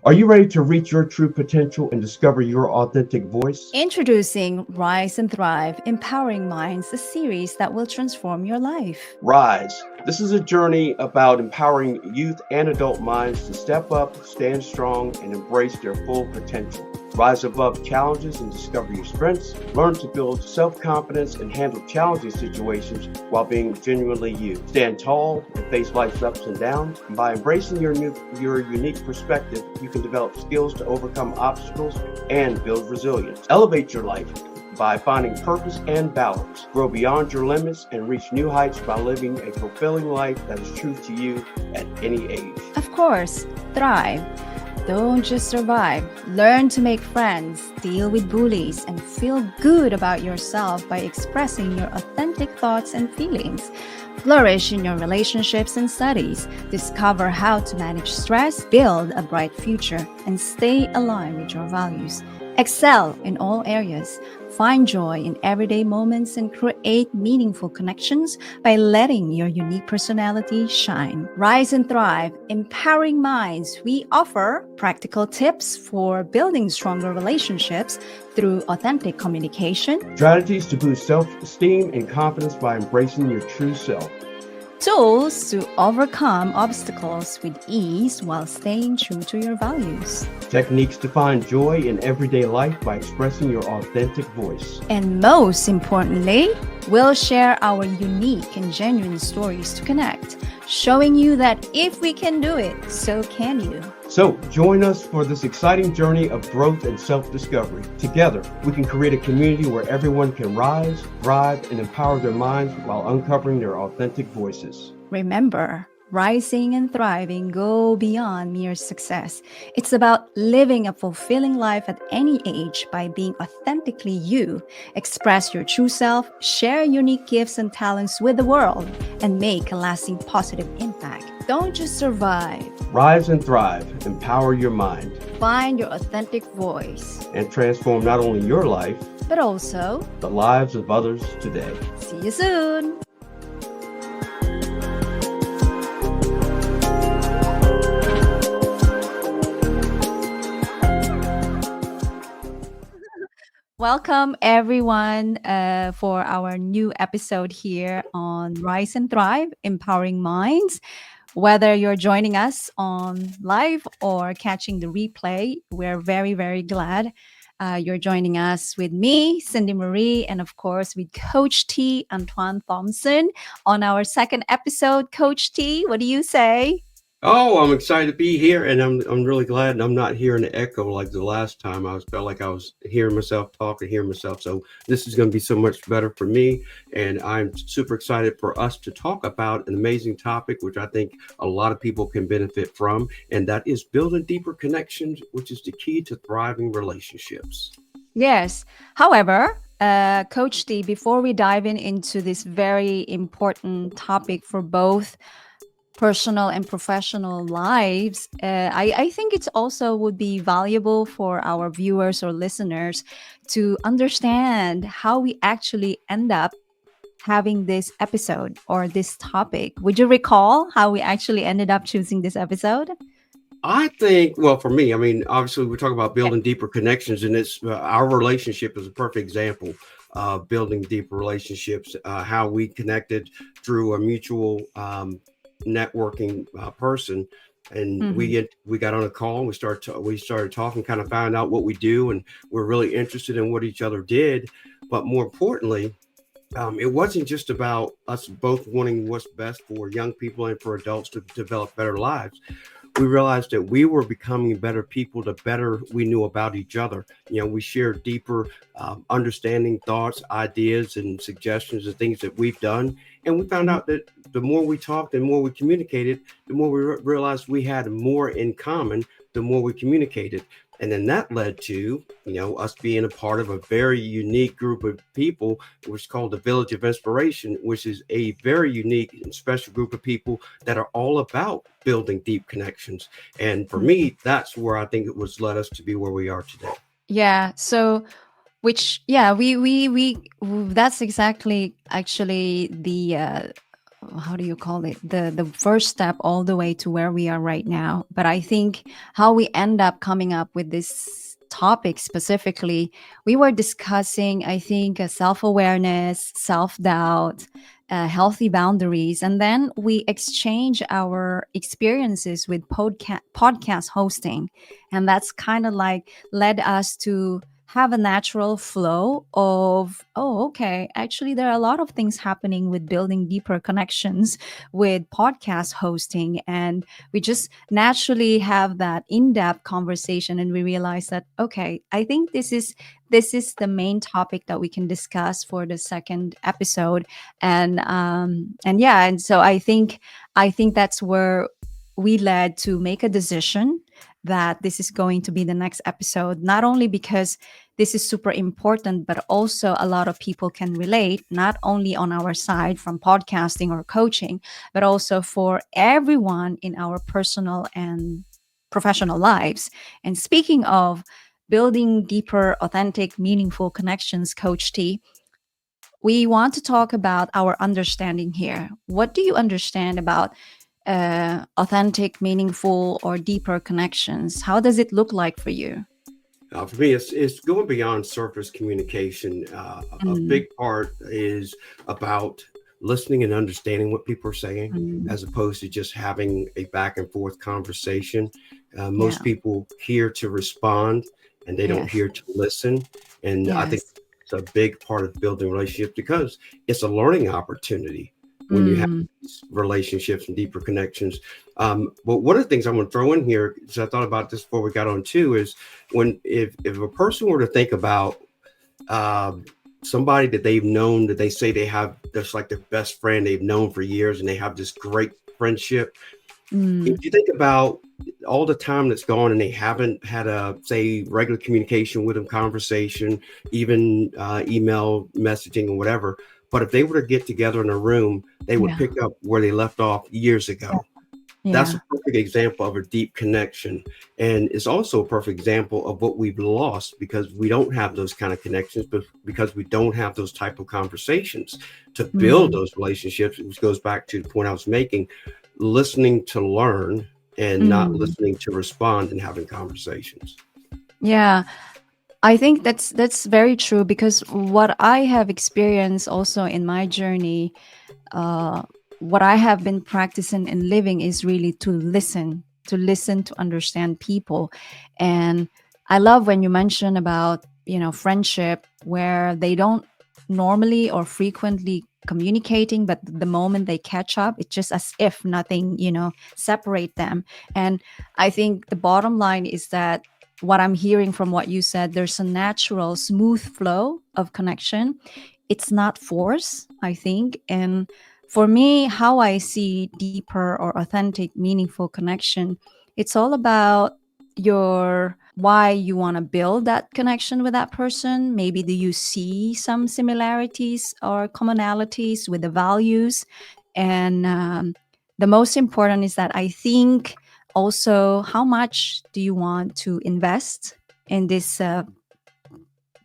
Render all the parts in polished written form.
Are you ready to reach your true potential and discover your authentic voice? Introducing Rise and Thrive, Empowering Minds, a series that will transform your life. Rise. This is a journey about empowering youth and adult minds to step up, stand strong, and embrace their full potential. Rise above challenges and discover your strengths. Learn to build self-confidence and handle challenging situations while being genuinely you. Stand tall and face life's ups and downs. And by embracing your unique perspective, you can develop skills to overcome obstacles and build resilience. Elevate your life by finding purpose and balance. Grow beyond your limits and reach new heights by living a fulfilling life that is true to you at any age. Of course, thrive. Don't just survive. Learn to make friends, deal with bullies, and feel good about yourself by expressing your authentic thoughts and feelings. Flourish in your relationships and studies. Discover how to manage stress, build a bright future, and stay aligned with your values. Excel in all areas. Find joy in everyday moments and create meaningful connections by letting your unique personality shine. Rise and Thrive, Empowering Minds. We offer practical tips for building stronger relationships through authentic communication, strategies to boost self-esteem and confidence by embracing your true self, tools to overcome obstacles with ease while staying true to your values, techniques to find joy in everyday life by expressing your authentic voice. And most importantly, we'll share our unique and genuine stories to connect, showing you that if we can do it, so can you. So join us for this exciting journey of growth and self-discovery. Together, we can create a community where everyone can rise, thrive, and empower their minds while uncovering their authentic voices. Remember, rising and thriving go beyond mere success. It's about living a fulfilling life at any age by being authentically you. Express your true self, share unique gifts and talents with the world, and make a lasting positive impact. Don't just survive. Rise and thrive. Empower your mind. Find your authentic voice. And transform not only your life, but also the lives of others today. See you soon. Welcome, everyone, for our new episode here on Rise and Thrive, Empowering Minds. Whether you're joining us on live or catching the replay, we're very, very glad you're joining us with me, Cindy Marie, and of course with Coach T, Antoine Thompson, on our second episode. Coach T, what do you say? Oh, I'm excited to be here, and I'm really glad I'm not hearing the echo like the last time. Felt like I was hearing myself talk and hearing myself. So this is going to be so much better for me, and I'm super excited for us to talk about an amazing topic, which I think a lot of people can benefit from, and that is building deeper connections, which is the key to thriving relationships. Yes. However, Coach T, before we dive into this very important topic for both personal and professional lives, I think it's also would be valuable for our viewers or listeners to understand how we actually end up having this episode or this topic. Would you recall how we actually ended up choosing this episode? I think, well, for me, I mean, obviously we're talking about building deeper connections, and it's our relationship is a perfect example of building deeper relationships, how we connected through a mutual networking person, and we got on a call and we started talking, kind of found out what we do, and we're really interested in what each other did. But more importantly, it wasn't just about us both wanting what's best for young people and for adults to develop better lives. We realized that we were becoming better people the better we knew about each other. You know, we shared deeper understanding, thoughts, ideas, and suggestions and things that we've done. And we found out that the more we talked and more we communicated, the more we realized we had more in common, the more we communicated. And then that led to, you know, us being a part of a very unique group of people, which is called the Village of Inspiration, which is a very unique and special group of people that are all about building deep connections. And for me, that's where I think it was led us to be where we are today. Yeah. So, we that's exactly actually the how do you call it, the first step all the way to where we are right now. But I think how we end up coming up with this topic specifically, we were discussing, I think, self-awareness, self-doubt, healthy boundaries, and then we exchange our experiences with podcast hosting, and that's kind of like led us to have a natural flow of, oh, okay, actually there are a lot of things happening with building deeper connections with podcast hosting, and we just naturally have that in-depth conversation, and we realize that, okay, I think this is the main topic that we can discuss for the second episode. And yeah, and so I think that's where we led to make a decision that this is going to be the next episode, not only because this is super important, but also a lot of people can relate, not only on our side from podcasting or coaching, but also for everyone in our personal and professional lives. And speaking of building deeper, authentic, meaningful connections, Coach T, we want to talk about our understanding here. What do you understand about authentic, meaningful, or deeper connections? How does it look like for you? For me, it's going beyond surface communication. A Mm, big part is about listening and understanding what people are saying, mm, as opposed to just having a back and forth conversation. yeah. Most people hear to respond, and they don't Yes. hear to listen. And I think Yes. it's a big part of building relationships because it's a learning opportunity when you have Mm, these relationships and deeper connections. But one of the things I'm going to throw in here, because I thought about this before we got on too, is when if a person were to think about um, somebody that they've known, that they say they have, that's like their best friend they've known for years, and they have this great friendship. mm, If you think about all the time that's gone and they haven't had a, say, regular communication with them, conversation, even email messaging or whatever, but if they were to get together in a room, they would yeah. pick up where they left off years ago. That's Yeah. a perfect example of a deep connection. And it's also a perfect example of what we've lost because we don't have those kind of connections, but because we don't have those type of conversations to build Mm, those relationships, which goes back to the point I was making, listening to learn and not mm. listening to respond and having conversations. Yeah. I think that's very true, because what I have experienced also in my journey, uh, what I have been practicing and living is really to listen, to understand people. And I love when you mention about, friendship where they don't normally or frequently communicating, but the moment they catch up, it's just as if nothing, separate them. And I think the bottom line is that what I'm hearing from what you said, there's a natural, smooth flow of connection. It's not force, I think. And for me, how I see deeper or authentic, meaningful connection, it's all about your why you want to build that connection with that person. Maybe do you see some similarities or commonalities with the values? And the most important is that I think also, how much do you want to invest in this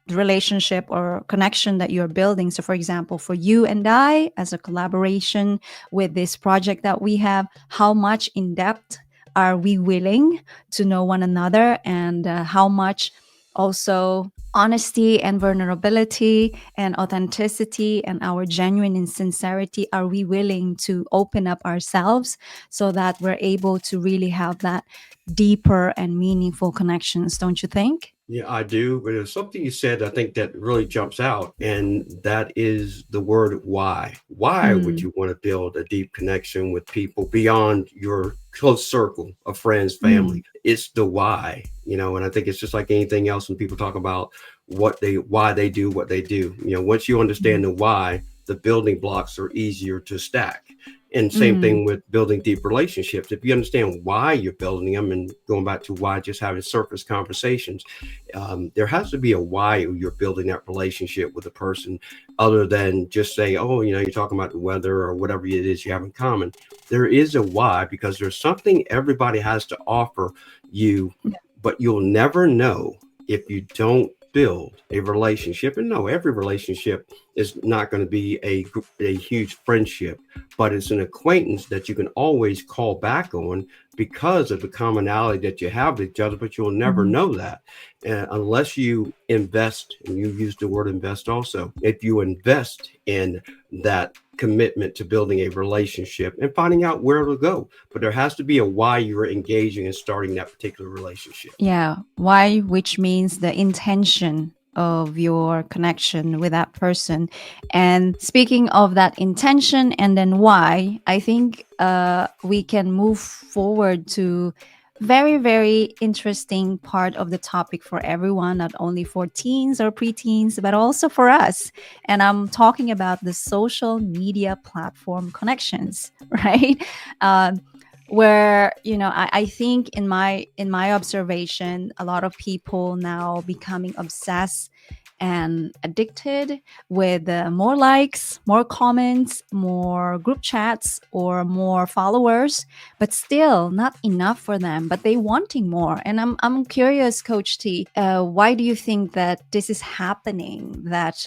relationship or connection that you're building? So, for example, for you and I, as a collaboration with this project that we have, how much in depth are we willing to know one another, and how much also honesty and vulnerability and authenticity and our genuine and sincerity are we willing to open up ourselves, so that we're able to really have that deeper and meaningful connections, don't you think? Yeah, I do. But there's something you said I think that really jumps out, and that is the word why. Why would Mm, you want to build a deep connection with people beyond your close circle of friends, mm, family? It's the why, and I think it's just like anything else when people talk about why they do what they do. Once you mm, understand the why, the building blocks are easier to stack. And same mm, thing with building deep relationships. If you understand why you're building them, and going back to why just having surface conversations, there has to be a why you're building that relationship with a person, other than just say, oh, you're talking about the weather or whatever it is you have in common. There is a why because there's something everybody has to offer you, yeah, but you'll never know if you don't build a relationship, and no, every relationship is not going to be a huge friendship, but it's an acquaintance that you can always call back on because of the commonality that you have with each other, but you'll never Mhm. know that unless you invest, and you use the word invest also. If you invest in that commitment to building a relationship and finding out where it'll go, but there has to be a why you're engaging and starting that particular relationship. Yeah, why, which means the intention of your connection with that person. And speaking of that intention and then why, I think we can move forward to very, very interesting part of the topic for everyone, not only for teens or preteens, but also for us. And I'm talking about the social media platform connections, right? Where I think in my observation, a lot of people now becoming obsessed and addicted with more likes, more comments, more group chats, or more followers, but still not enough for them, but they wanting more. And I'm curious, Coach T, why do you think that this is happening? That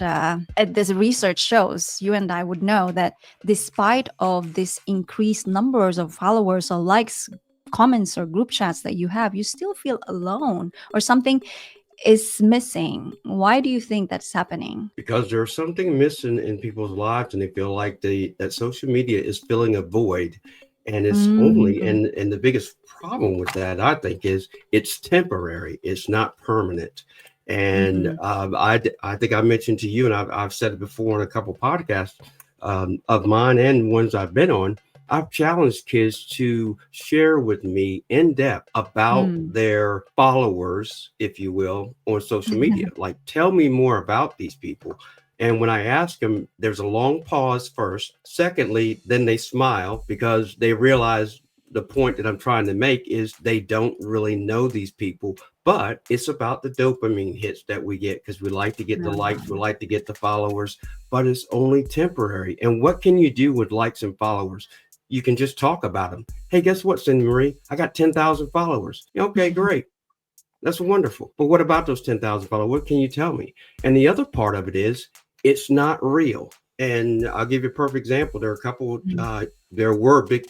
this research shows, you and I would know that despite of this increased numbers of followers or likes, comments, or group chats that you have, you still feel alone or something is missing. Why do you think that's happening? Because there's something missing in people's lives, and they feel like that social media is filling a void, and it's only Mm, and the biggest problem with that, I think, is it's temporary, it's not permanent. And mhm, I think I mentioned to you, and I've said it before on a couple podcasts of mine and ones I've been on. I've challenged kids to share with me in depth about mm. their followers, if you will, on social media. Like, tell me more about these people. And when I ask them, there's a long pause first. Secondly, then they smile because they realize the point that I'm trying to make is they don't really know these people, but it's about the dopamine hits that we get because we like to get the likes, we like to get the followers, but it's only temporary. And what can you do with likes and followers? You can just talk about them. Hey, guess what, Cindy Marie? I got 10,000 followers. Okay, great. That's wonderful. But what about those 10,000 followers? What can you tell me? And the other part of it is it's not real. And I'll give you a perfect example. Mm, There were big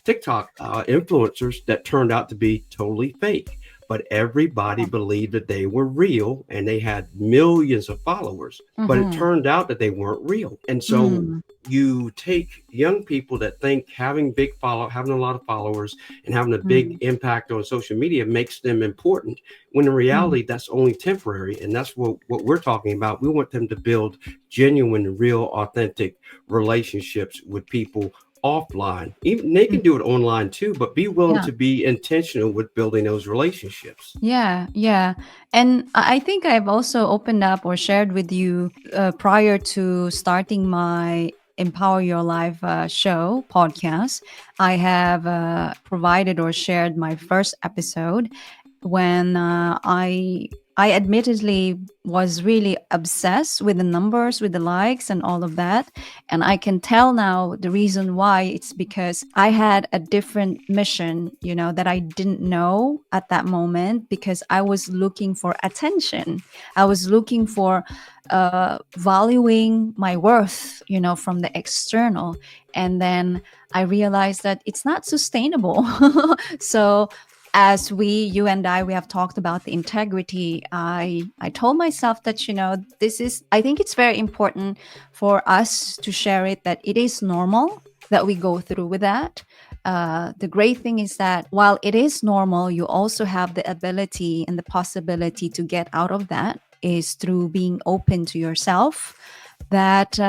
TikTok influencers that turned out to be totally fake, but everybody believed that they were real and they had millions of followers. But it mhm, turned out that they weren't real. And so mm, you take young people that think having a lot of followers and having a big mm, impact on social media makes them important, when in mm. reality that's only temporary. And that's what we're talking about. We want them to build genuine, real, authentic relationships with people offline. Even they Mm. can do it online too, but be willing Yeah. to be intentional with building those relationships. Yeah, yeah. And I think I've also opened up or shared with you prior to starting my Empower Your Life show podcast. I have provided or shared my first episode when I admittedly was really obsessed with the numbers, with the likes and all of that. And I can tell now the reason why. It's because I had a different mission, that I didn't know at that moment, because I was looking for attention. I was looking for valuing my worth, from the external. And then I realized that it's not sustainable. So as you and I, we have talked about the integrity. I told myself that, this is, I think it's very important for us to share it, that it is normal that we go through with that. The great thing is that while it is normal, you also have the ability and the possibility to get out of that is through being open to yourself, that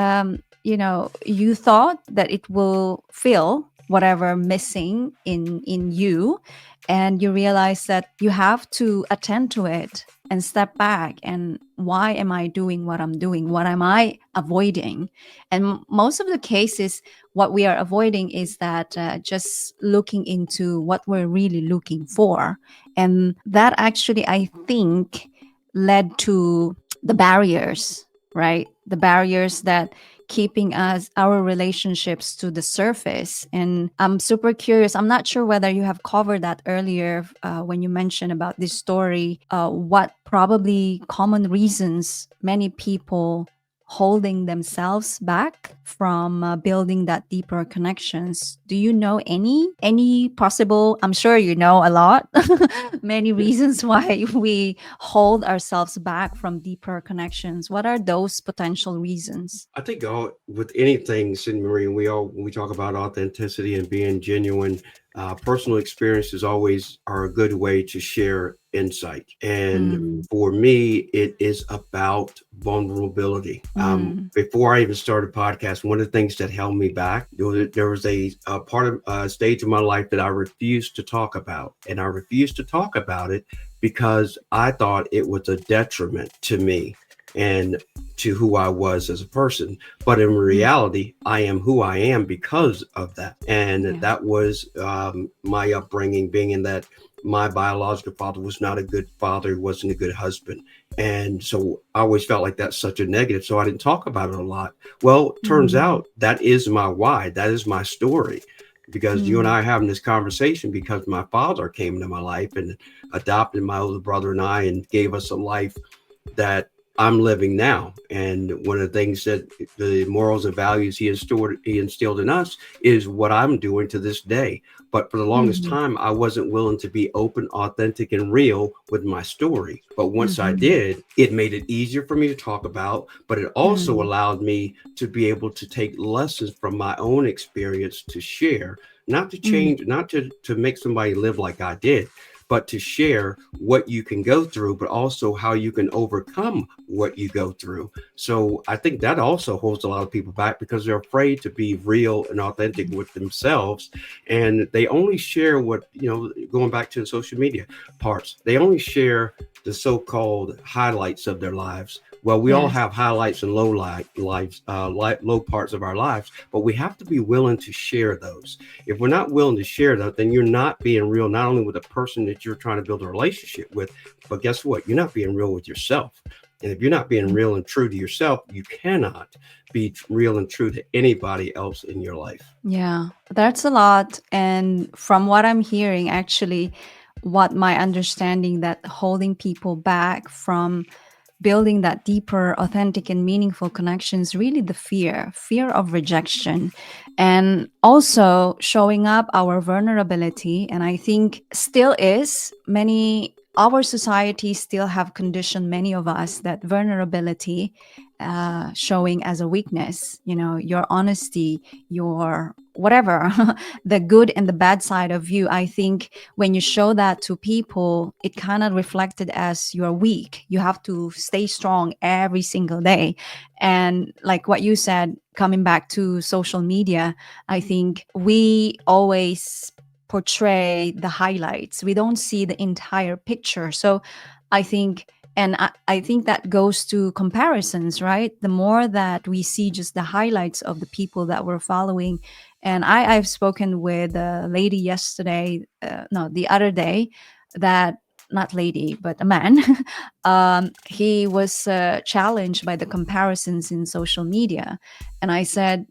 you thought that it will fill whatever missing in you, and you realize that you have to attend to it and step back. And why am I doing what I'm doing? What am I avoiding? And most of the cases, what we are avoiding is that just looking into what we're really looking for. And that actually, I think, led to the barriers, right? The barriers that keeping our relationships to the surface. And I'm super curious. I'm not sure whether you have covered that earlier when you mentioned about this story. What probably common reasons many people holding themselves back from building that deeper connections? Do you know any possible, I'm sure you know a lot, many reasons why we hold ourselves back from deeper connections? What are those potential reasons? I think with anything, Cindy Marie, when we talk about authenticity and being genuine, personal experiences always are a good way to share insight. And Mm, for me, it is about vulnerability. mm, Before I even started podcast, one of the things that held me back, there was a part of a stage of my life that I refused to talk about, and I refused to talk about it because I thought it was a detriment to me and to who I was as a person. But in mm, reality, I am who I am because of that. And yeah. that was my upbringing, being in that my biological father was not a good father, he wasn't a good husband. And so I always felt like that's such a negative. So I didn't talk about it a lot. Well, turns Mm, out that is my why. That is my story. Because you and mm, I are having this conversation because my father came into my life and adopted my older brother and I and gave us a life that I'm living now. And one of the things that the morals and values he instilled in us is what I'm doing to this day. But for the longest mhm, time, I wasn't willing to be open, authentic, and real with my story. But once I mhm, did, it made it easier for me to talk about, but it also mm, allowed me to be able to take lessons from my own experience to share, not to mm, change, not to make somebody live like I did, but to share what you can go through, but also how you can overcome what you go through. So I think that also holds a lot of people back because they're afraid to be real and authentic with themselves. And they only share what, going back to the social media parts, they only share the so-called highlights of their lives. Well, we all yes. have highlights and low parts of our lives, but we have to be willing to share those. If we're not willing to share that, then you're not being real, not only with the person that you're trying to build a relationship with, but guess what? You're not being real with yourself. And if you're not being real and true to yourself, you cannot be real and true to anybody else in your life. Yeah, that's a lot. And from what I'm hearing, actually, what my understanding that holding people back from building that deeper, authentic, and meaningful connections, really the fear of rejection, and also showing up our vulnerability. And I think still is many, our society still have conditioned many of us that vulnerability showing as a weakness, your honesty, your whatever, the good and the bad side of you. I think when you show that to people, it kind of reflected as you're weak. You have to stay strong every single day. And like what you said, coming back to social media, I think we always portray the highlights. We don't see the entire picture. So I think, and I think that goes to comparisons, right? The more that we see just the highlights of the people that we're following. And I've spoken with a lady yesterday, no, the other day, that, not lady, but a man. He was challenged by the comparisons in social media. And I said,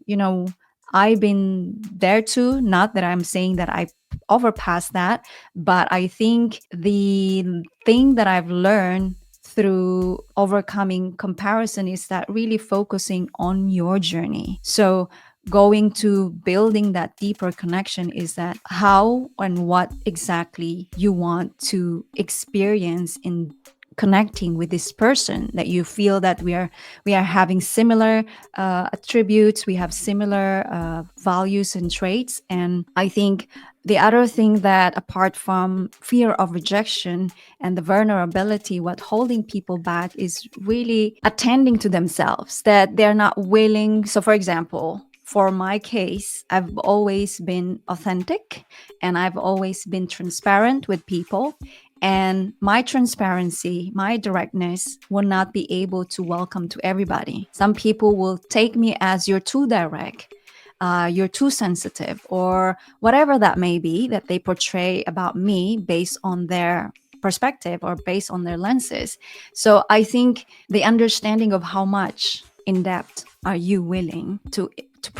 I've been there too. Not that I'm saying that I overpassed that, but I think the thing that I've learned through overcoming comparison is that really focusing on your journey. So going to building that deeper connection is that how and what exactly you want to experience in connecting with this person, that you feel that we are having similar attributes, we have similar values and traits. And I think the other thing, that apart from fear of rejection and the vulnerability, what holding people back is really attending to themselves, that they're not willing. So for example, for my case, I've always been authentic and I've always been transparent with people. And my transparency, my directness will not be able to welcome to everybody. Some people will take me as you're too direct, you're too sensitive, or whatever that may be that they portray about me based on their perspective or based on their lenses. So I think the understanding of how much in depth are you willing to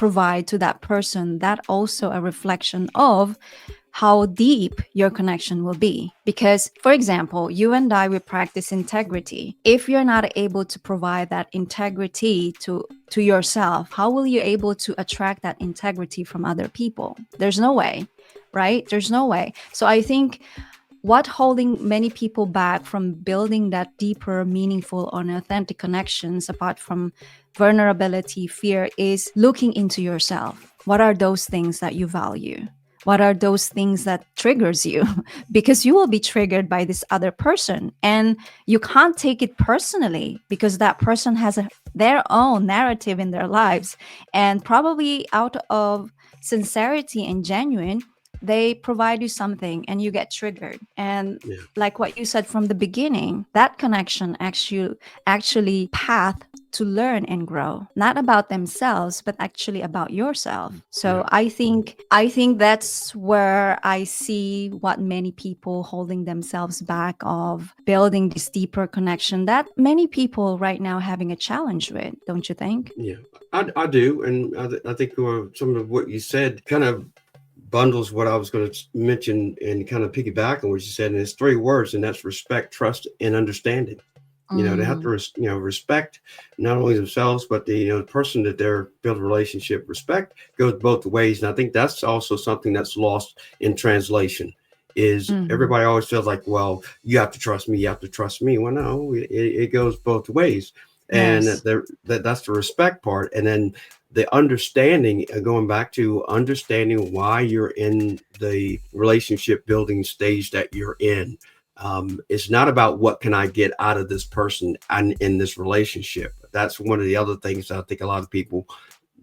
provide to that person? That also a reflection of how deep your connection will be. Because, for example, you and I, we practice integrity. If you're not able to provide that integrity to yourself, how will you able to attract that integrity from other people? There's no way, right? There's no way. So I think what holding many people back from building that deeper, meaningful, and authentic connections, apart from vulnerability, fear, is looking into yourself. What are those things that you value? What are those things that triggers you? Because you will be triggered by this other person, and you can't take it personally because that person has their own narrative in their lives, and probably out of sincerity and genuine, they provide you something and you get triggered. And Yeah. like what you said from the beginning, that connection actually path to learn and grow, not about themselves, but actually about yourself. So Yeah. I think that's where I see what many people holding themselves back of building this deeper connection that many people right now having a challenge with, don't you think? Yeah, I do. And I think some of what you said kind of bundles what I was going to mention and kind of piggyback on what you said. And it's three words, and that's respect, trust, and understanding. They have to, respect not only themselves, but the person that they're building a relationship. Respect goes both ways. And I think that's also something that's lost in translation is Mhm. everybody always feels like, well, you have to trust me. You have to trust me. Well, no, it goes both ways. And Yes. that's the respect part. And then the understanding, going back to understanding why you're in the relationship building stage that you're in. It's not about what can I get out of this person and in this relationship. That's one of the other things I think a lot of people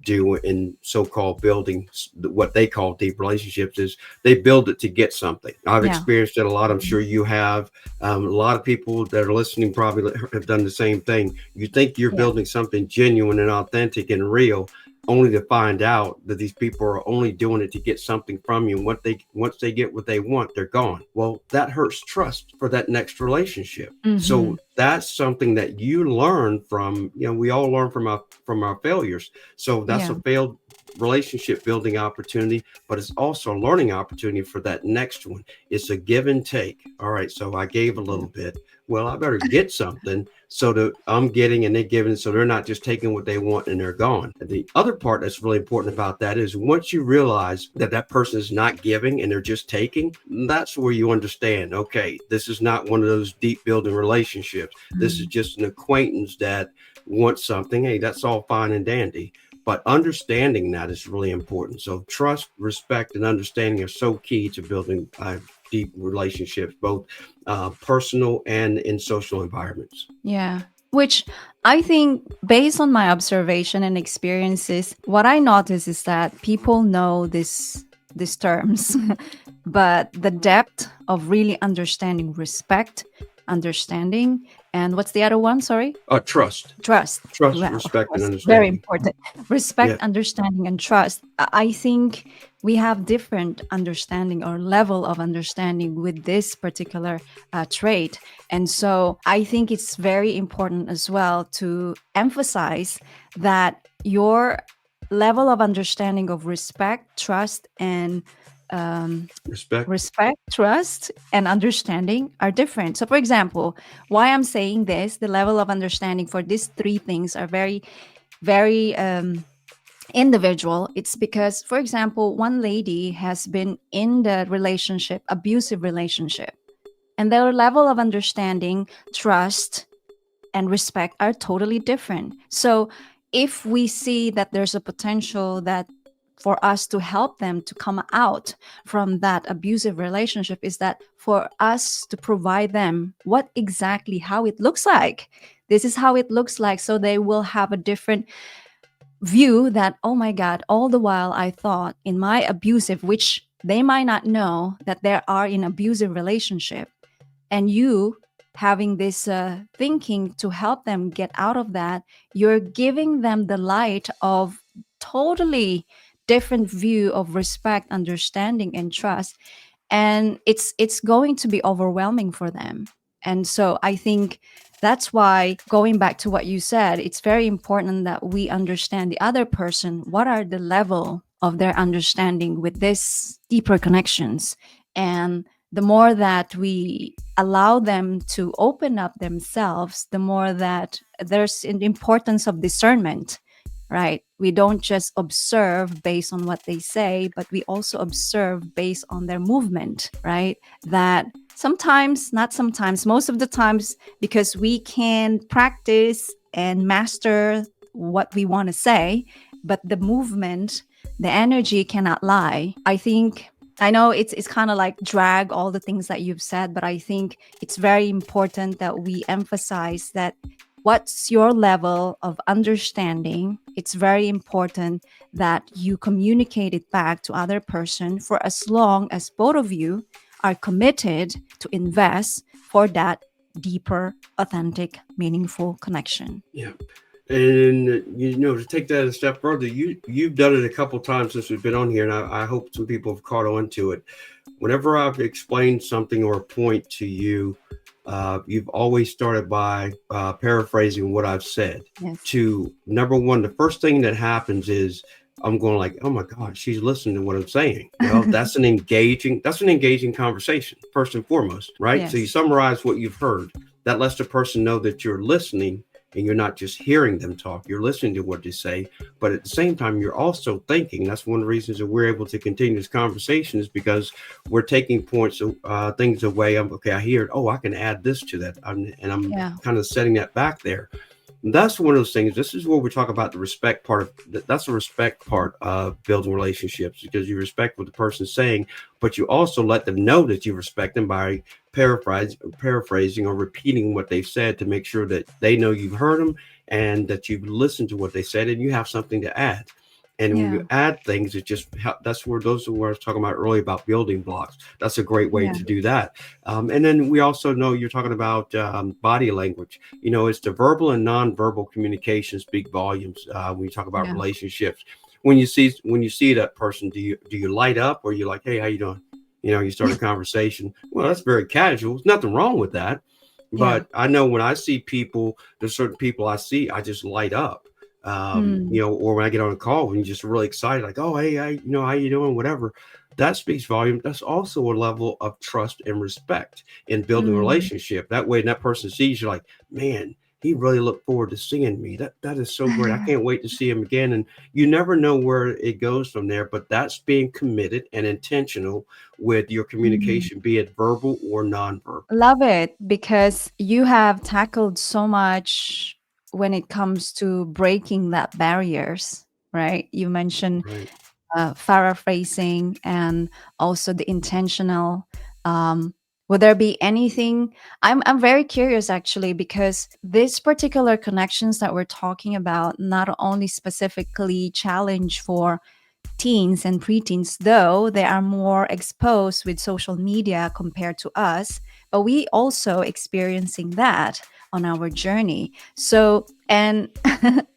do in so-called building what they call deep relationships is they build it to get something. I've Yeah. experienced it a lot. I'm sure you have. A lot of people that are listening probably have done the same thing. You think you're Yeah. building something genuine and authentic and real, only to find out that these people are only doing it to get something from you. And once they get what they want, they're gone. Well, that hurts trust for that next relationship. Hmm. So that's something that you learn from. We all learn from our failures. So that's Yeah. a failed relationship building opportunity, but it's also a learning opportunity for that next one. It's a give and take. All right, so I gave a little bit. Well, I better get something so that I'm getting and they're giving, so they're not just taking what they want and they're gone. And the other part that's really important about that is once you realize that that person is not giving and they're just taking, that's where you understand, okay, this is not one of those deep building relationships. This is just an acquaintance that wants something. Hey, that's all fine and dandy. But understanding that is really important. So trust, respect, and understanding are so key to building deep relationships, both personal and in social environments. Yeah. Which I think, based on my observation and experiences, what I notice is that people know these terms, but the depth of really understanding respect, understanding, and what's the other one? Sorry? Trust, Trust. trust, Well, of respect, and course, very understanding. important. Respect, Yeah, understanding, and trust. I think we have different understanding or level of understanding with this particular trait. And so I think it's very important as well to emphasize that your level of understanding of respect, trust, and respect. respect, trust, and understanding are different. So, for example, why I'm saying this, the level of understanding for these three things are very, very individual. It's because, for example, one lady has been in the relationship, abusive relationship, and their level of understanding, trust, and respect are totally different. So, if we see that there's a potential that for us to help them to come out from that abusive relationship, is that for us to provide them what exactly how it looks like. This is how it looks like, so they will have a different view that, oh my God, all the while I thought in my abusive, which they might not know that they are in abusive relationship, and you having this thinking to help them get out of that, you're giving them the light of totally different view of respect, understanding, and trust, and it's going to be overwhelming for them. And so I think that's why, going back to what you said, it's very important that we understand the other person. What are the level of their understanding with this deeper connections? And the more that we allow them to open up themselves, the more that there's an importance of discernment, right? We don't just observe based on what they say, but we also observe based on their movement, right? That sometimes, not sometimes, most of the times, because we can practice and master what we want to say, but the movement, the energy cannot lie. I know it's kind of like drag all the things that you've said, but I think it's very important that we emphasize that what's your level of understanding. It's very important that you communicate it back to other person for as long as both of you are committed to invest for that deeper, authentic, meaningful connection. Yeah. And to take that a step further, you've done it a couple times since we've been on here, and I hope some people have caught on to it. Whenever I've explained something or a point to you, you've always started by paraphrasing what I've said. Yes. To number one, the first thing that happens is I'm going like, oh my God, she's listening to what I'm saying. Well, that's an engaging conversation, first and foremost, right? Yes. So you summarize what you've heard. That lets the person know that you're listening. And you're not just hearing them talk, you're listening to what they say, but at the same time, you're also thinking. That's one of the reasons that we're able to continue this conversation, is because we're taking points, things away. Okay, I hear it. Oh, I can add this to that. I'm kind of setting that back there. And that's one of those things. This is where we talk about the respect part of that's the respect part of building relationships, because you respect what the person's saying, but you also let them know that you respect them by paraphrasing or repeating what they've said to make sure that they know you've heard them and that you've listened to what they said and you have something to add. And when you add things, it just that's where those are what I was talking about earlier about building blocks. That's a great way to do that. And then we also know you're talking about body language. It's the verbal and nonverbal communication speak volumes when you talk about relationships. When you see that person, do you light up, or you like, hey, how you doing? You start a conversation. Well, that's very casual. There's nothing wrong with that. But I know when I see people, there's certain people I see, I just light up. Or when I get on a call and you're just really excited, like, oh, hey, how you doing? Whatever. That speaks volume. That's also a level of trust and respect in building a relationship. That way, that person sees you like, man, he really looked forward to seeing me. That is so great. I can't wait to see him again. And you never know where it goes from there, but that's being committed and intentional with your communication, be it verbal or nonverbal. Love it, because you have tackled so much when it comes to breaking that barriers, right? You mentioned paraphrasing and also the intentional. Would there be anything? I'm very curious, actually, because this particular connections that we're talking about not only specifically challenge for teens and preteens, though they are more exposed with social media compared to us, but we also experiencing that on our journey. So, and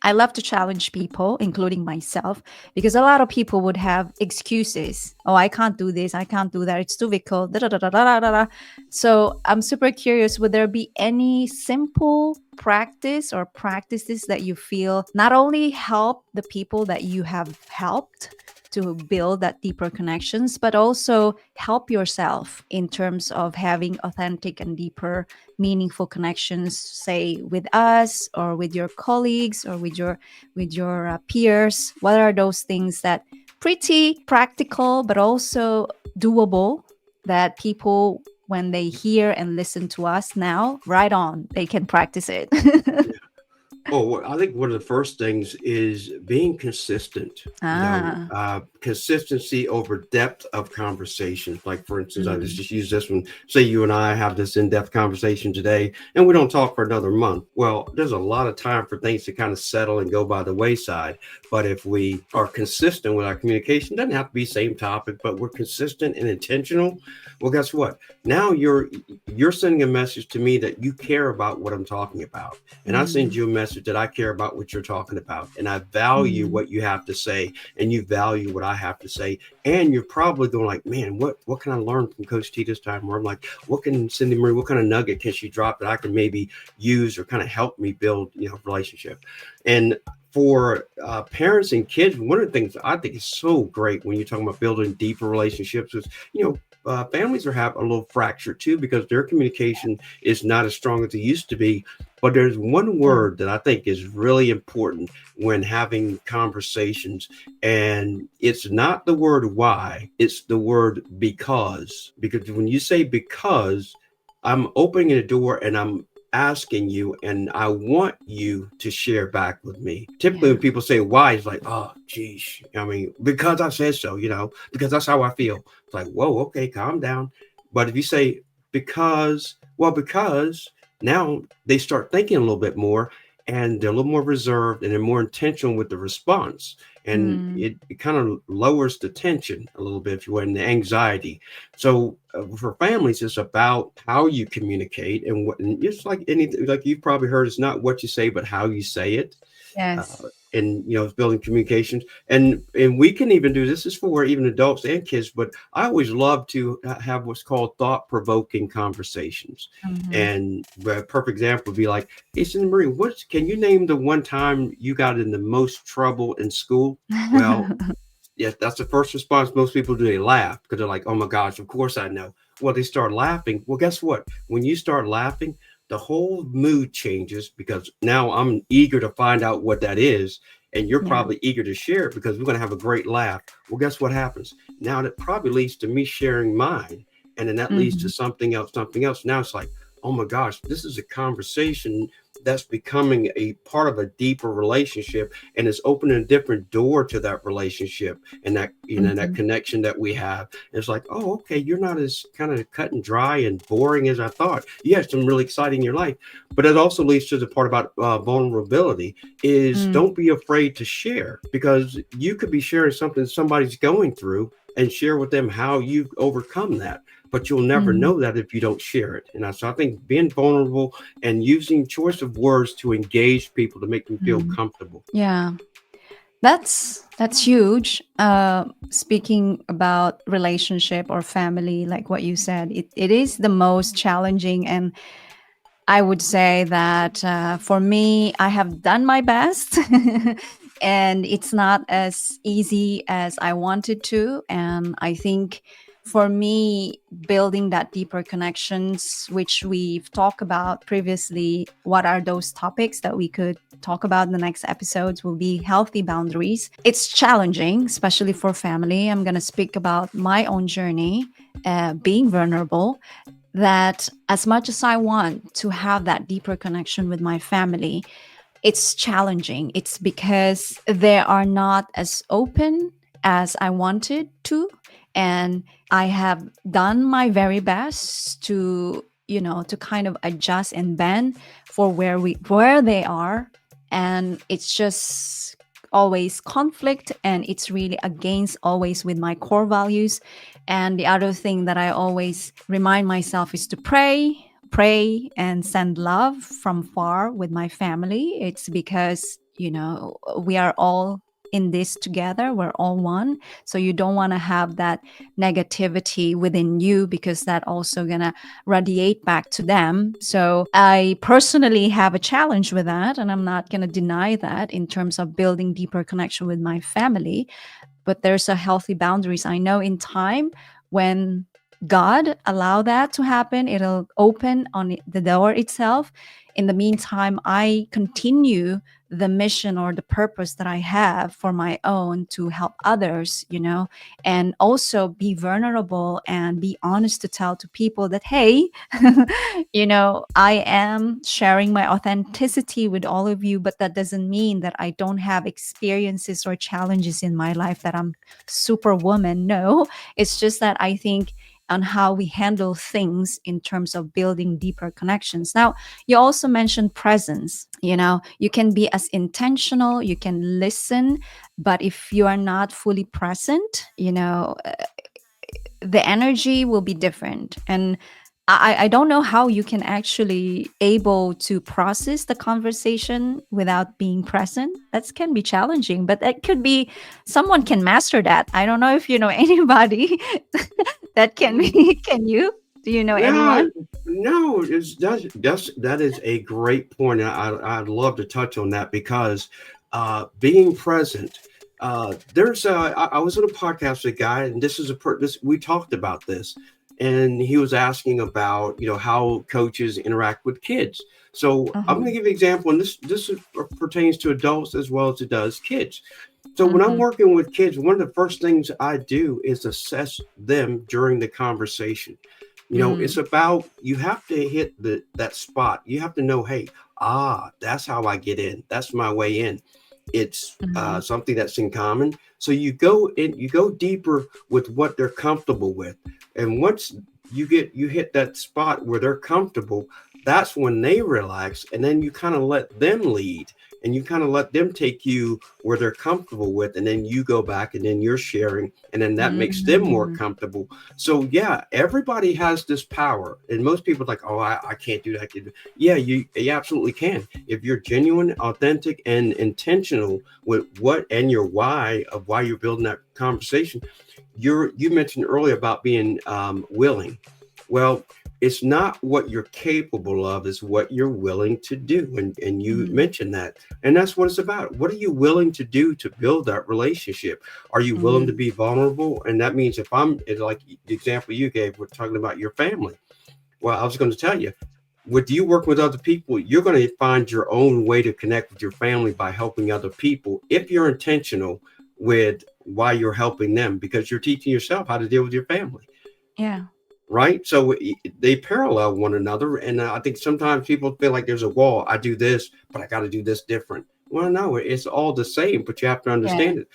I love to challenge people, including myself, because a lot of people would have excuses. Oh, I can't do this, I can't do that, it's too difficult. So I'm super curious, would there be any simple practice or practices that you feel not only help the people that you have helped to build that deeper connections, but also help yourself in terms of having authentic and deeper, meaningful connections, say with us or with your colleagues or with your peers? What are those things that pretty practical, but also doable, that people, when they hear and listen to us now, right on, they can practice it? Oh, I think one of the first things is being consistent. Consistency over depth of conversations. Like, for instance, I just use this one. Say you and I have this in-depth conversation today, and we don't talk for another month. Well, there's a lot of time for things to kind of settle and go by the wayside. But if we are consistent with our communication, doesn't have to be same topic, but we're consistent and intentional. Well, guess what? Now you're sending a message to me that you care about what I'm talking about, and I send you a message message that I care about what you're talking about, and I value Mm. what you have to say, and you value what I have to say. And you're probably going like, man, what can I learn from Coach T this time? Or I'm like, what can Cindy Marie, what kind of nugget can she drop that I can maybe use or kind of help me build, relationship? And for parents and kids, one of the things I think is so great when you're talking about building deeper relationships is, families are have a little fractured too because their communication is not as strong as it used to be. But there's one Yeah. word that I think is really important when having conversations, and it's not the word why, it's the word because. Because when you say because, I'm opening a door and I'm asking you, and I want you to share back with me. Typically, Yeah. when people say why, it's like, oh, geez. I mean, because I said so, because that's how I feel. It's like, whoa, okay, calm down. But if you say because, well, because now they start thinking a little bit more, and they're a little more reserved and they're more intentional with the response. And Mm. it kind of lowers the tension a little bit, if you will, and the anxiety. So for families, it's about how you communicate, and what, and it's like anything, like you've probably heard, it's not what you say, but how you say it. Uh, Yes. and it's building communications, and we can even do this is for even adults and kids. But I always love to have what's called thought-provoking conversations. Mhm. And a perfect example would be like, hey, Cindy Marie, what can you name the one time you got in the most trouble in school? Well, yeah, that's the first response most people do. They laugh because they're like, oh my gosh, of course I know. Well, they start laughing. Well, guess what? When you start laughing, the whole mood changes because now I'm eager to find out what that is. And you're Yeah. probably eager to share it because we're going to have a great laugh. Well, guess what happens? Now that probably leads to me sharing mine. And then that leads to Mhm. something else, something else. Now it's like, oh my gosh, this is a conversation that's becoming a part of a deeper relationship, and it's opening a different door to that relationship, and that that Mhm. connection that we have. It's like, oh, okay, you're not as kind of cut and dry and boring as I thought. You have some really exciting in your life. But it also leads to the part about vulnerability is Mm. don't be afraid to share, because you could be sharing something somebody's going through, and share with them how you've overcome that. But you'll never Mhm. know that if you don't share it. And so I think being vulnerable and using choice of words to engage people to make them feel Mm. comfortable. Yeah. That's huge. Speaking about relationship or family, like what you said, it is the most challenging. And I would say that for me, I have done my best. And it's not as easy as I wanted to. And I think for me, building that deeper connections, which we've talked about previously, what are those topics that we could talk about in the next episodes will be healthy boundaries. It's challenging, especially for family. I'm going to speak about my own journey, being vulnerable, that as much as I want to have that deeper connection with my family, it's challenging. It's because they are not as open as I wanted to. And I have done my very best to, to kind of adjust and bend for where they are. And it's just always conflict, and it's really against always with my core values. And the other thing that I always remind myself is to pray and send love from far with my family. It's because, we are all in this together. We're all one. So you don't want to have that negativity within you, because that also going to radiate back to them. So I personally have a challenge with that, and I'm not going to deny that in terms of building deeper connection with my family. But there's a healthy boundaries. I know in time, when God allow that to happen, it'll open on the door itself. In the meantime, I continue the mission or the purpose that I have for my own, to help others, and also be vulnerable and be honest to tell to people that, hey, I am sharing my authenticity with all of you, but that doesn't mean that I don't have experiences or challenges in my life, that I'm superwoman. No, it's just that I think on how we handle things in terms of building deeper connections. Now, you also mentioned presence. You can be as intentional, you can listen, but if you are not fully present, the energy will be different. And I don't know how you can actually able to process the conversation without being present. That can be challenging, but that could be someone can master that. I don't know if you know anybody that can be. Can you? Do you know Yeah, anyone? no, that is a great point. I'd love to touch on that because being present. I was on a podcast with a guy, and we talked about this, and he was asking about how coaches interact with kids. So I'm Uh-huh. going to give you an example, and pertains to adults as well as it does kids. So when I'm Mm-hmm. working with kids, one of the first things I do is assess them during the conversation. It's Mm. about, you have to hit that spot. You have to know, hey, that's how I get in. That's my way in. It's Mm. something that's in common. So you go deeper with what they're comfortable with. And once you hit that spot where they're comfortable, that's when they relax. And then you kind of let them lead, and you kind of let them take you where they're comfortable with. And then you go back, and then you're sharing, and then that makes them more Mm. comfortable. So yeah, everybody has this power, and most people are like, oh, I can't do that. I can't do. Yeah, you absolutely can. If you're genuine, authentic, and intentional with what and your why of why you're building that conversation. You mentioned earlier about being willing. Well, it's not what you're capable of, it's what you're willing to do. And you Mm. mentioned that. And that's what it's about. What are you willing to do to build that relationship? Are you willing to Mm. be vulnerable? And that means, if it's like the example you gave, we're talking about your family. Well, I was going to tell you, with you working with other people, you're going to find your own way to connect with your family by helping other people if you're intentional with why you're helping them, because you're teaching yourself how to deal with your family, Yeah. right? So they parallel one another. And I think sometimes people feel like there's a wall. I do this, but I got to do this different. Well, no, it's all the same, but you have to Yeah. understand it.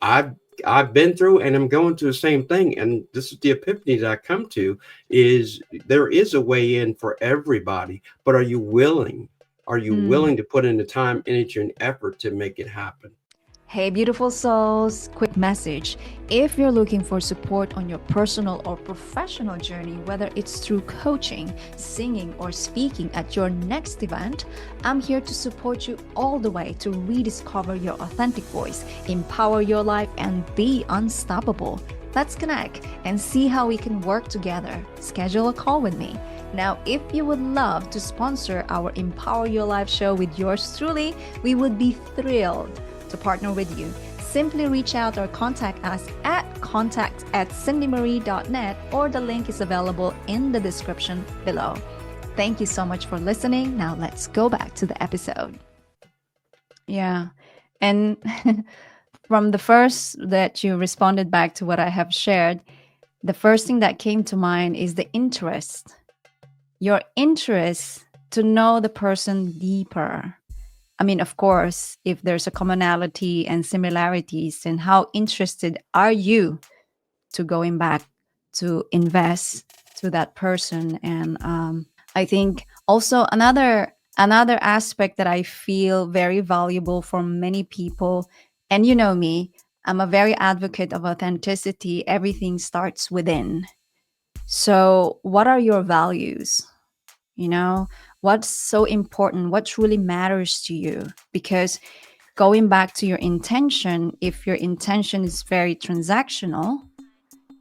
I've I've been through, and I'm going through the same thing. And this is the epiphany that I come to, is there is a way in for everybody, but are you willing? Are you Mm. willing to put in the time, energy, and effort to make it happen? Hey, beautiful souls, quick message. If you're looking for support on your personal or professional journey, whether it's through coaching, singing, or speaking at your next event, I'm here to support you all the way to rediscover your authentic voice, empower your life, and be unstoppable. Let's connect and see how we can work together. Schedule a call with me. Now, if you would love to sponsor our Empower Your Life show with yours truly, we would be thrilled to partner with you. Simply reach out or contact us at contact@cindymarie.net, or the link is available in the description below. Thank you so much for listening. Now let's go back to the episode. Yeah. And from the first that you responded back to what I have shared, the first thing that came to mind is the interest. Your interest to know the person deeper. I mean, of course, if there's a commonality and similarities, then how interested are you to going back to invest to that person? And I think also another aspect that I feel very valuable for many people, and you know me, I'm a very advocate of authenticity. Everything starts within. So, what are your values? You know, what's so important? What truly matters to you? Because going back to your intention, if your intention is very transactional,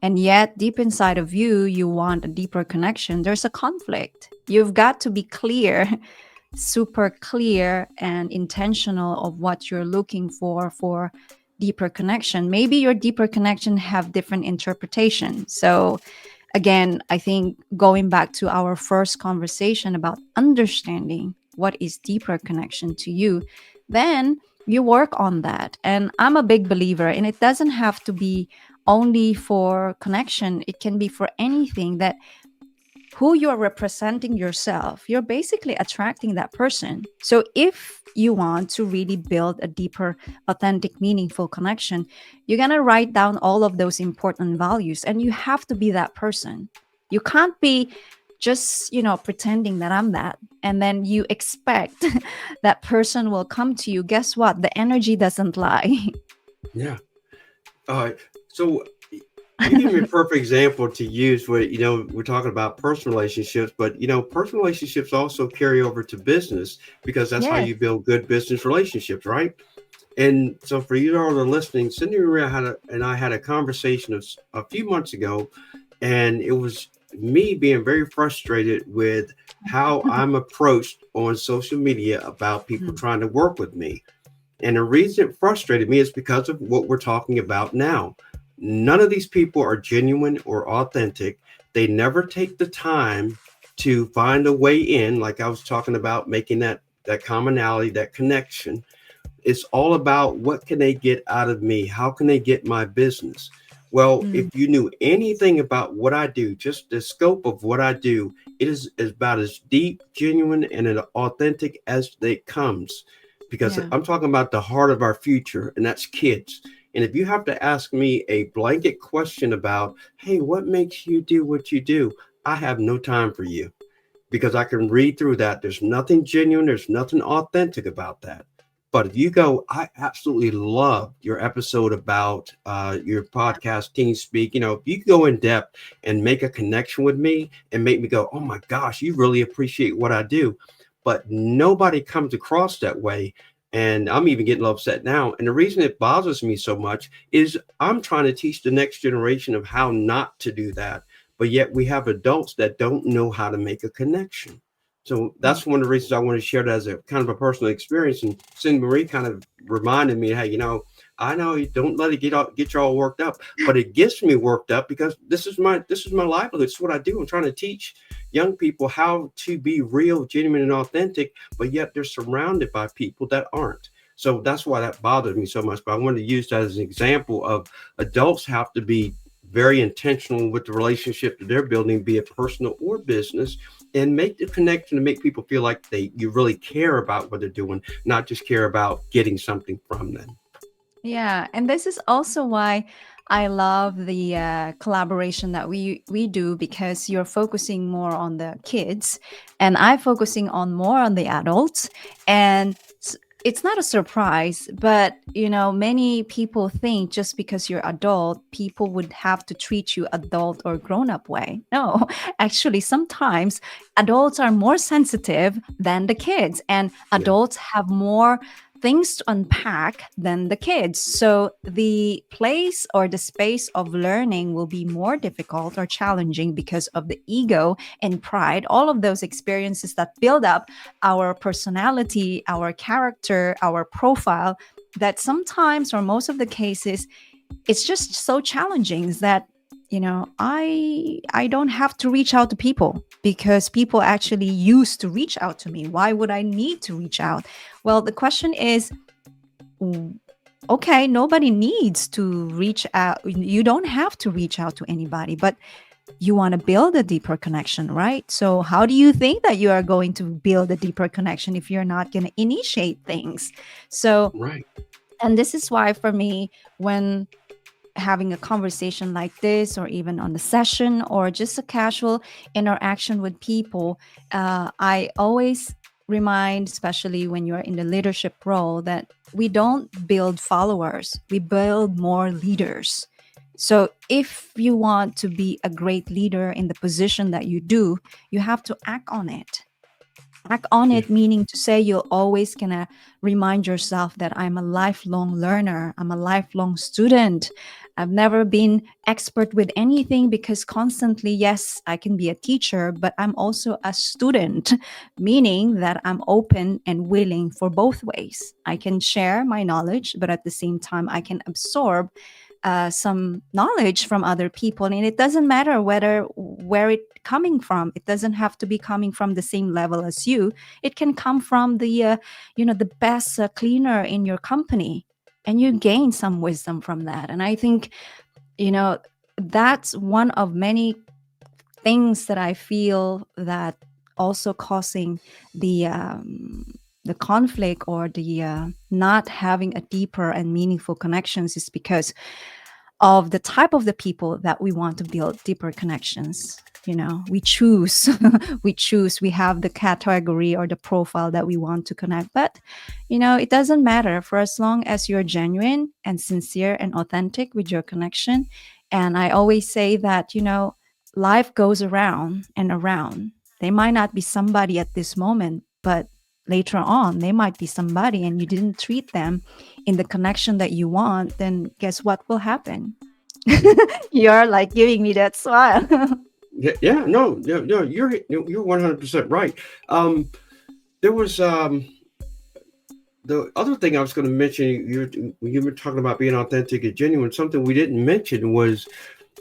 and yet deep inside of you, you want a deeper connection, there's a conflict. You've got to be clear, super clear and intentional of what you're looking for deeper connection. Maybe your deeper connection have different interpretation. So again, I think going back to our first conversation about understanding what is deeper connection to you, then you work on that. And I'm a big believer, and it doesn't have to be only for connection, it can be for anything that who you're representing yourself, you're basically attracting that person. So if you want to really build a deeper, authentic, meaningful connection, you're going to write down all of those important values, and you have to be that person. You can't be just, pretending that I'm that. And then you expect that person will come to you. Guess what? The energy doesn't lie. Yeah. Uh, so You give me a perfect example to use what, we're talking about personal relationships, but personal relationships also carry over to business because that's how Yes. you build good business relationships, right? And so for you all that are listening, Cindy Maria and I had a conversation a few months ago, and it was me being very frustrated with how I'm approached on social media about people Mm. trying to work with me. And the reason it frustrated me is because of what we're talking about now. None of these people are genuine or authentic. They never take the time to find a way in, like I was talking about, making that commonality, that connection. It's all about what can they get out of me? How can they get my business? Well, if Mm. you knew anything about what I do, just the scope of what I do, it is about as deep, genuine, and as authentic as it comes. Because Yeah. I'm talking about the heart of our future, and that's kids. And if you have to ask me a blanket question about, hey, what makes you do what you do? I have no time for you because I can read through that. There's nothing genuine, there's nothing authentic about that. But if you go, I absolutely love your episode about your podcast, Teen Speak. If you go in depth and make a connection with me and make me go, oh my gosh, you really appreciate what I do. But nobody comes across that way. And I'm even getting upset now. And the reason it bothers me so much is I'm trying to teach the next generation of how not to do that, but yet we have adults that don't know how to make a connection. So Mm. that's one of the reasons I want to share that as a kind of a personal experience. And Cindy Marie kind of reminded me, hey, I know you don't let it get you all worked up, but it gets me worked up because this is my livelihood. It's what I do. I'm trying to teach young people how to be real, genuine, and authentic, but yet they're surrounded by people that aren't. So that's why that bothers me so much. But I wanted to use that as an example of adults have to be very intentional with the relationship that they're building, be it personal or business, and make the connection to make people feel like you really care about what they're doing, not just care about getting something from them. Yeah, and this is also why I love the collaboration that we do, because you're focusing more on the kids, and I'm focusing on more on the adults. And it's not a surprise, but many people think just because you're adult, people would have to treat you adult or grown up way. No, actually, sometimes adults are more sensitive than the kids, and Yeah. adults have more things to unpack than the kids. So the place or the space of learning will be more difficult or challenging because of the ego and pride, all of those experiences that build up our personality, our character, our profile, that sometimes or most of the cases it's just so challenging that I don't have to reach out to people because people actually used to reach out to me. Why would I need to reach out? Well, the question is, okay, nobody needs to reach out. You don't have to reach out to anybody, but you want to build a deeper connection, right? So how do you think that you are going to build a deeper connection if you're not going to initiate things? So, Right. and this is why for me, when having a conversation like this, or even on the session, or just a casual interaction with people, I always remind, especially when you're in the leadership role, that we don't build followers, we build more leaders. So if you want to be a great leader in the position that you do, you have to act on it. Act on Yeah. it, meaning to say you're always gonna remind yourself that I'm a lifelong learner, I'm a lifelong student. I've never been expert with anything, because constantly, yes, I can be a teacher, but I'm also a student, meaning that I'm open and willing for both ways. I can share my knowledge, but at the same time, I can absorb some knowledge from other people, and it doesn't matter where it coming from. It doesn't have to be coming from the same level as you. It can come from the best cleaner in your company, and you gain some wisdom from that. And I think you know that's one of many things that I feel that also causing the conflict, or the not having a deeper and meaningful connections, is because of the type of the people that we want to build deeper connections. We choose we have the category or the profile that we want to connect, but it doesn't matter, for as long as you're genuine and sincere and authentic with your connection, And I always say that, life goes around and around. They might not be somebody at this moment, but later on, they might be somebody, and you didn't treat them in the connection that you want, then guess what will happen? You're like giving me that smile. Yeah, no, no, no, you're 100% right. There was the other thing I was going to mention. You were talking about being authentic and genuine. Something we didn't mention was,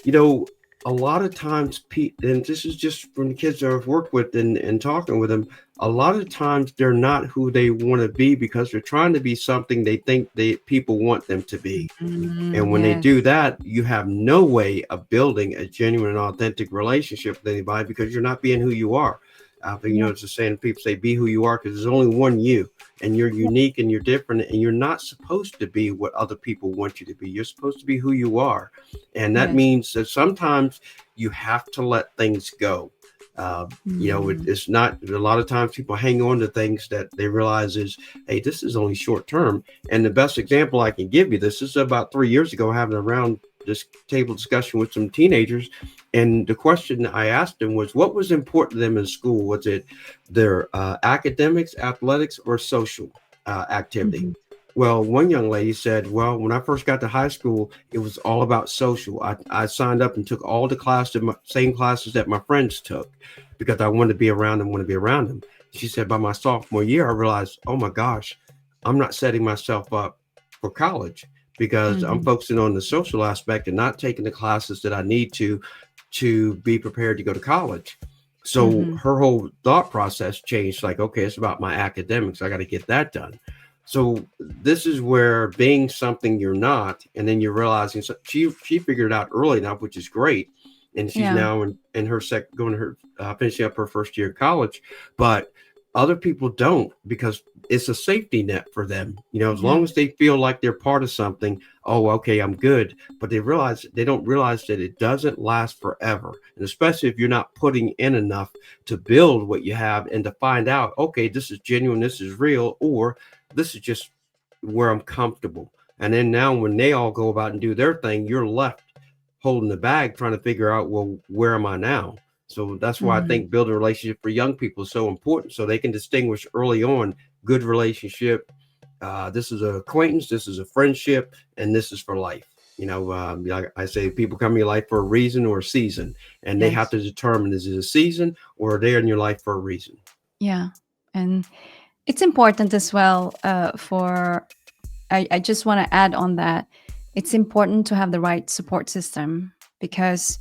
you know, a lot of times, and this is just from the kids that I've worked with and talking with them, a lot of times they're not who they want to be because they're trying to be something they think people want them to be. And when they Yes. do that, you have no way of building a genuine and authentic relationship with anybody because you're not being who you are. But Yeah. it's the saying people say, be who you are, because there's only one you, and you're Yeah. unique and you're different, and you're not supposed to be what other people want you to be. You're supposed to be who you are. And that Yes. means that sometimes you have to let things go. Mm. It's not, a lot of times people hang on to things that they realize is, hey, this is only short term. And the best example I can give you, this is about 3 years ago, having a round this table discussion with some teenagers. And the question I asked them was, what was important to them in school? Was it their academics, athletics, or social activity? Mhm. Well, one young lady said, well, when I first got to high school, it was all about social. I signed up and took all the same classes that my friends took because I wanted to be around them, want to be around them. She said, by my sophomore year, I realized, oh my gosh, I'm not setting myself up for college because I'm Mhm. focusing on the social aspect and not taking the classes that I need to be prepared to go to college. So Mhm. her whole thought process changed, like, okay, it's about my academics. I got to get that done. So this is where being something you're not, and then you're realizing, so she figured it out early enough, which is great. And she's Yeah. now in her going to her finishing up her first year of college. But other people don't, because it's a safety net for them. As Yeah. long as they feel like they're part of something, oh, okay, I'm good. But they don't realize that it doesn't last forever. And especially if you're not putting in enough to build what you have and to find out, okay, this is genuine, this is real, or this is just where I'm comfortable. And then now when they all go about and do their thing, you're left holding the bag trying to figure out, well, where am I now? So that's why I Mhm. think building a relationship for young people is so important, so they can distinguish early on good relationship. This is an acquaintance, this is a friendship, and this is for life. Like I say, people come in your life for a reason or a season, and they have Yes. to determine, is it a season or are they in your life for a reason? Yeah. And it's important as well for I just want to add on that it's important to have the right support system because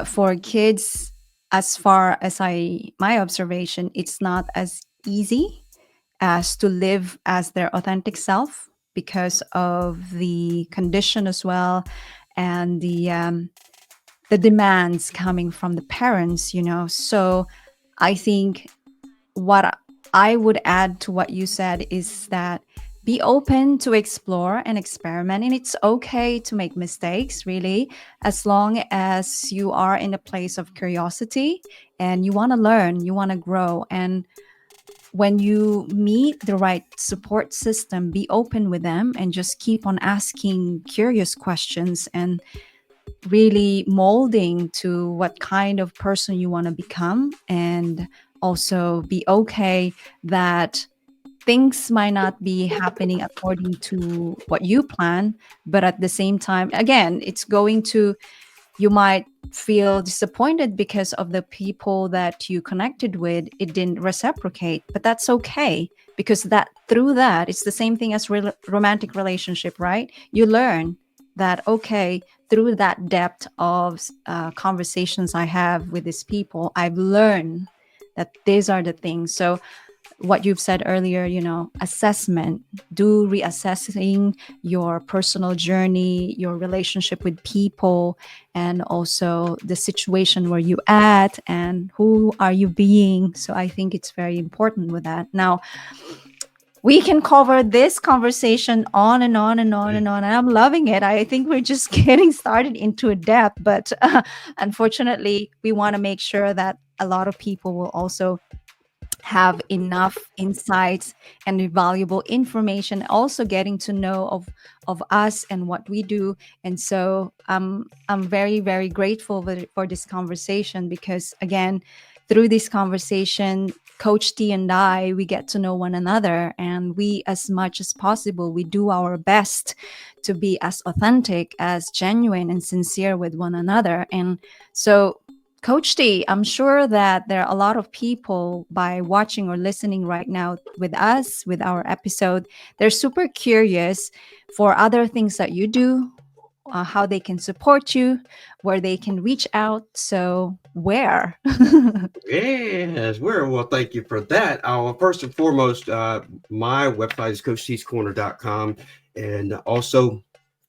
for kids, as far as my observation, it's not as easy as to live as their authentic self because of the condition as well and the demands coming from the parents. So I think what I would add to what you said is that be open to explore and experiment. And it's okay to make mistakes, really, as long as you are in a place of curiosity and you want to learn, you want to grow. And when you meet the right support system, be open with them and just keep on asking curious questions and really molding to what kind of person you want to become, and also be okay that things might not be happening according to what you plan, but at the same time, again, it's going to, you might feel disappointed because of the people that you connected with, it didn't reciprocate, but that's okay, because that through that, it's the same thing as romantic relationship, right? You learn that, okay, through that depth of conversations I have with these people, I've learned that these are the things. So what you've said earlier, assessment, do reassessing your personal journey, your relationship with people, and also the situation where you at and who are you being. So I think it's very important with that. Now, we can cover this conversation on and on and on and on. And I'm loving it. I think we're just getting started into a depth, but unfortunately, we want to make sure that a lot of people will also have enough insights and valuable information, also getting to know of us and what we do. And so I'm very, very grateful for this conversation, because again, through this conversation, Coach T and I, we get to know one another, and we, as much as possible, we do our best to be as authentic, as genuine and sincere with one another. And so, Coach T, I'm sure that there are a lot of people by watching or listening right now with us, with our episode, they're super curious for other things that you do, how they can support you, where they can reach out. So, where? Yes, well, thank you for that. First and foremost, my website is 𝘆𝑐𝑂'𝗹𝗋.com. And also,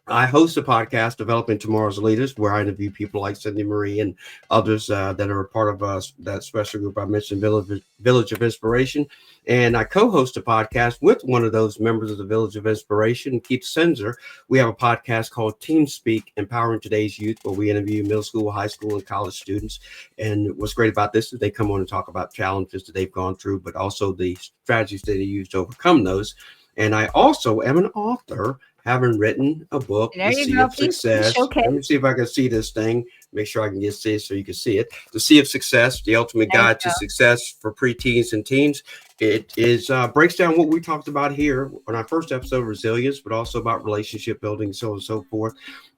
I host a podcast, Developing Tomorrow's Leaders, where I interview people like Cindy Marie and others that are a part of that special group I mentioned, Village of Inspiration. And I co-host a podcast with one of those members of the Village of Inspiration, Keith Senzer. We have a podcast called Team Speak, Empowering Today's Youth, where we interview middle school, high school, and college students. And what's great about this is they come on and talk about challenges that they've gone through, but also the strategies that they use to overcome those. And I also am an author, having written a book, There The you Sea go. of Please Success. showcase. Let me see if I can see this thing. Make sure I can get it so you can see it. The Sea of Success, the ultimate There you guide to go. success for preteens and teens. It is breaks down what we talked about here on our first episode, resilience, but also about relationship building, so on and so forth.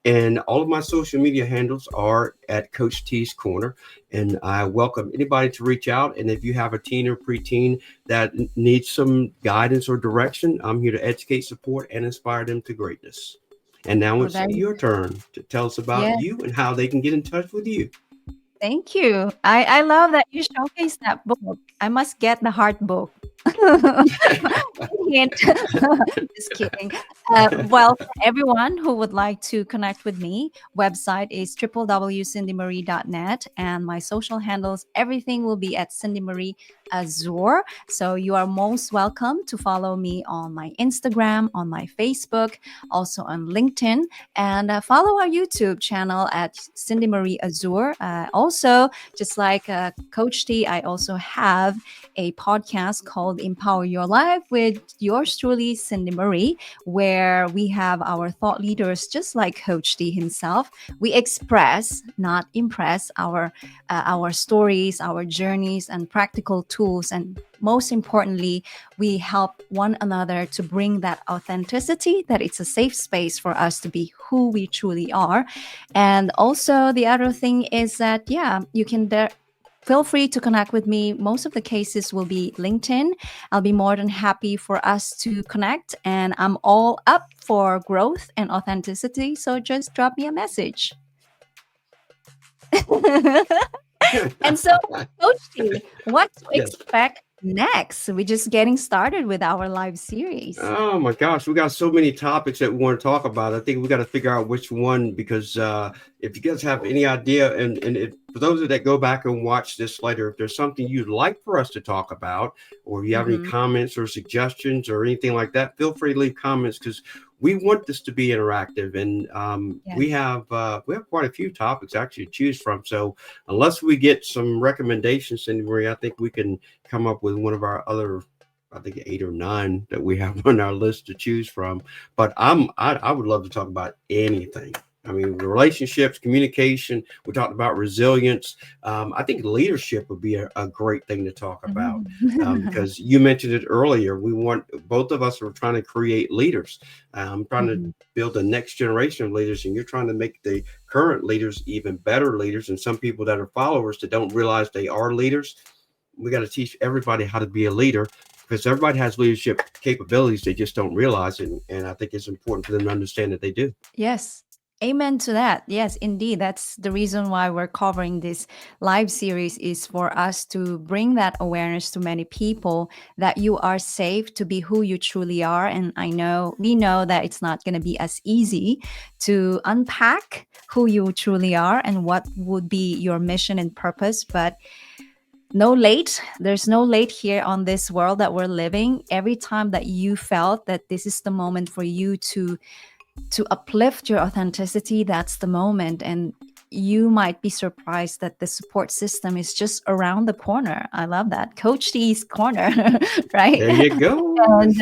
And all of my social media handles are at Coach T's Corner. And I welcome anybody to reach out. And if you have a teen or preteen that needs some guidance or direction, I'm here to educate, support, and inspire them to greatness. And now Well, it's there you your turn to tell us about Yeah. you and how they can get in touch with you. Thank you. I love that you showcase that book. I must get the hard book. Hint. Just kidding. Well, for everyone who would like to connect with me, website is www.cindymarie.net, and my social handles, everything will be at Cindy Marie Azur. So you are most welcome to follow me on my Instagram, on my Facebook, also on LinkedIn, and follow our YouTube channel at Cindy Marie Azur. Also, just like Coach T, I also have a podcast called Empower Your Life with yours truly, Cindy Marie, where we have our thought leaders, just like Coach T himself. We express, not impress, our stories, our journeys, and practical tools. And most importantly, we help one another to bring that authenticity, that it's a safe space for us to be who we truly are. And also, the other thing is that, yeah, you can feel free to connect with me. Most of the cases will be LinkedIn. I'll be more than happy for us to connect, and I'm all up for growth and authenticity. So just drop me a message. And so, Coach T, what to Yes. expect next? We're just getting started with our live series. Oh my gosh, we got so many topics that we want to talk about. I think we got to figure out which one, because if you guys have any idea, and for those that go back and watch this later, if there's something you'd like for us to talk about, or if you have any comments or suggestions or anything like that, feel free to leave comments, because we want this to be interactive. And Yes. we have quite a few topics actually to choose from. So unless we get some recommendations, Cindy Marie, I think we can come up with one of our other, I think 8 or 9 that we have on our list to choose from. But I would love to talk about anything. I mean, relationships, communication. We talked about resilience. I think leadership would be a great thing to talk about, because you mentioned it earlier. Both of us are trying to create leaders. Trying to build the next generation of leaders, and you're trying to make the current leaders even better leaders. And some people that are followers that don't realize they are leaders, we got to teach everybody how to be a leader, because everybody has leadership capabilities. They just don't realize it. And I think it's important for them to understand that they do. Yes. Amen to that. Yes, indeed. That's the reason why we're covering this live series, is for us to bring that awareness to many people that you are safe to be who you truly are. And we know that it's not going to be as easy to unpack who you truly are and what would be your mission and purpose. But there's no late here on this world that we're living. Every time that you felt that this is the moment for you to uplift your authenticity, that's the moment. And you might be surprised that the support system is just around the corner. I love that. Coach T's corner, right? There you go. And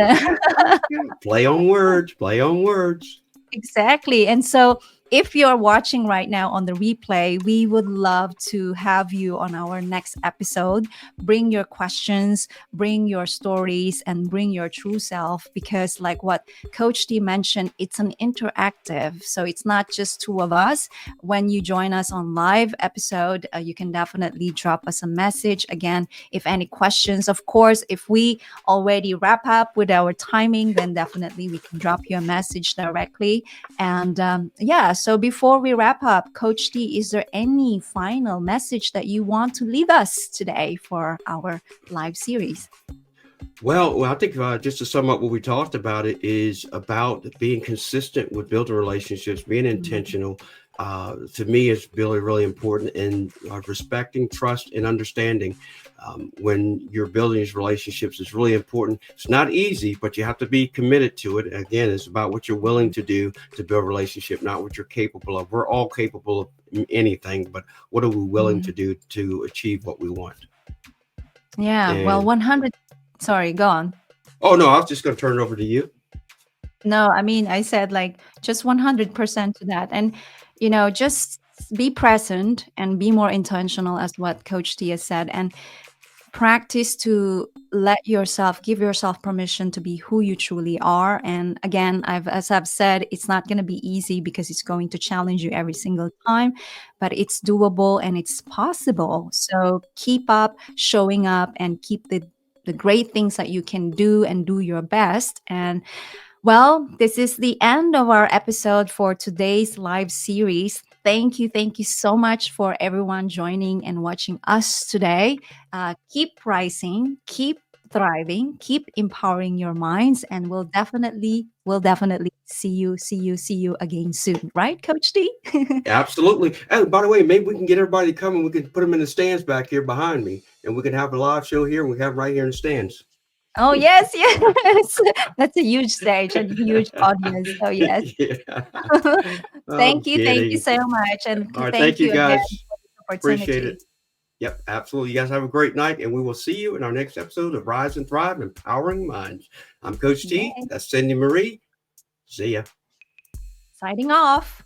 Play on words, play on words. exactly. And so if you're watching right now on the replay, we would love to have you on our next episode. Bring your questions, bring your stories, and bring your true self, because like what Coach T mentioned, it's an interactive. So it's not just two of us. When you join us on live episode, you can definitely drop us a message. Again, if any questions, of course, if we already wrap up with our timing, then definitely we can drop you a message directly. And so before we wrap up, Coach T, is there any final message that you want to leave us today for our live series? Well, I think just to sum up what we talked about, it is about being consistent with building relationships, being intentional. To me, it's really, really important, and respecting, trust, and understanding. When you're building these relationships, it's really important. It's not easy, but you have to be committed to it. Again, it's about what you're willing to do to build a relationship, not what you're capable of. We're all capable of anything, but what are we willing to do to achieve what we want? Yeah, And, well, 100. Sorry, go on. Oh, no, I was just going to turn it over to you. No, I mean, I said like just 100% to that. And, just be present and be more intentional, as what Coach T has said. And practice to give yourself permission to be who you truly are. And again, as I've said, it's not going to be easy because it's going to challenge you every single time, but it's doable and it's possible. So keep up showing up and keep the great things that you can do and do your best. And well, this is the end of our episode for today's live series. Thank you so much for everyone joining and watching us today. Keep rising, keep thriving, keep empowering your minds, and we'll definitely see you again soon, right, Coach D? Absolutely. And by the way, maybe we can get everybody coming. We can put them in the stands back here behind me, and we can have a live show here. We have right here in the stands. Oh, yes. That's a huge stage and huge audience. So yes. Yeah. Thank you so much. And All right, thank you guys. again for the Appreciate opportunity. it. Yep, absolutely. You guys have a great night, and we will see you in our next episode of Rise and Thrive, Empowering Minds. I'm Coach T. That's Cindy Marie. See ya. Signing off.